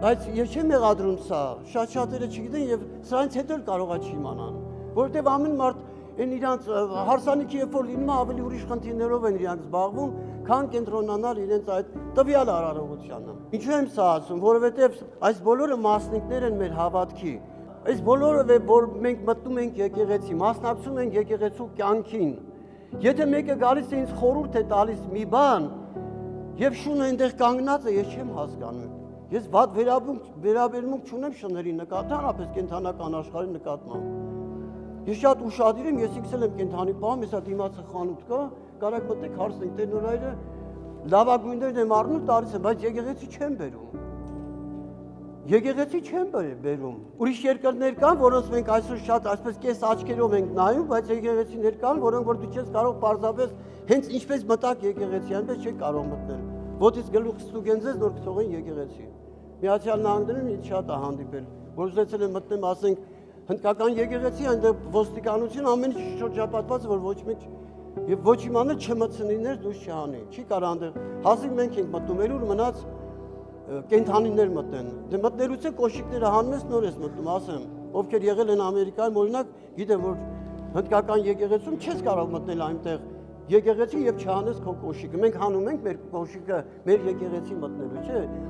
Բայց ես չեմ մեղադրում սա, շատ-շատերը չգիտեն եւ սրանից հետո էլ կարողա չիմանան, որովհետեւ ամեն մարդ այն իրանց հարսանիքի երբ որ լինում է ավելի ուրիշ խնդիրներով են իրանք զբաղվում, քան կենտրոնանալ իրենց այդ տվյալ արարողությանը։ Ինչու եմ սա ասում, որովհետեւ այս բոլորը մասնիկներ են մեր հավատքի։ Այս բոլորը որ մենք մտնում ենք եկեղեցի, մասնակցում ենք եկեղեցու կյանքին։ Եթե մեկը գալիս է ինձ խորհուրդ է տալիս մի բան, եւ շունը այնտեղ կանգնած է, ես չեմ հասկանում։ Ես վատ վերաբերմունք չունեմ շների նկատմամբ, կենթանական աշխարհի նկատմամբ։ Ես շատ ուշադիր եմ, ես իքսել եմ կենթանի պահում, ես դիմացը խանութ կա, կարակ մտեք հարցնենք տերնորայրը լավագույններն եմ առնում տալիս եմ, բայց եկեղեցի չեմ բերում։ Եկեղեցի չեմ բերում։ Ուրիշ երկրներ կան, որոնց մենք այսօր շատ այսպես կես աչքերով ենք նայում, բայց եկեղեցիներ կան, որոնք որ դու չես կարող պարզապես հենց ինչպես մտակ եկեղեցի, այնպես չեք կարող մտնել։ Ոտից գլուխ ստուգենձես նոր կթողեն եկեղեցի։ Միացյալ Նահանգներում ինձ շատ է հանդիպել, որ ուզեցել եմ մտնեմ, ասենք հնդկական եկեղեցի, այնտեղ ոստիկանություն ամեն ինչ շրջապատված որ ոչ մեկ եւ ոչ իմանալ չմցնիներ դուրս չանի։ Չի կարող այնտեղ հազիվ մենք ենք մտնում, ելուր մնաց կենթանիներ մտնեն։ Դե մտնելուց է կոշիկները հանում ես նոր ես մտնում, ասեմ, ովքեր եղել են Ամերիկայում, օրինակ, գիտեմ որ հնդկական եկեղեցում չես կարող մտնել այնտեղ եկեղեցի եւ չհանես քո կոշիկը։ Մենք հանում ենք մեր կոշիկը մեր եկեղեցի մտնելու, չէ՞։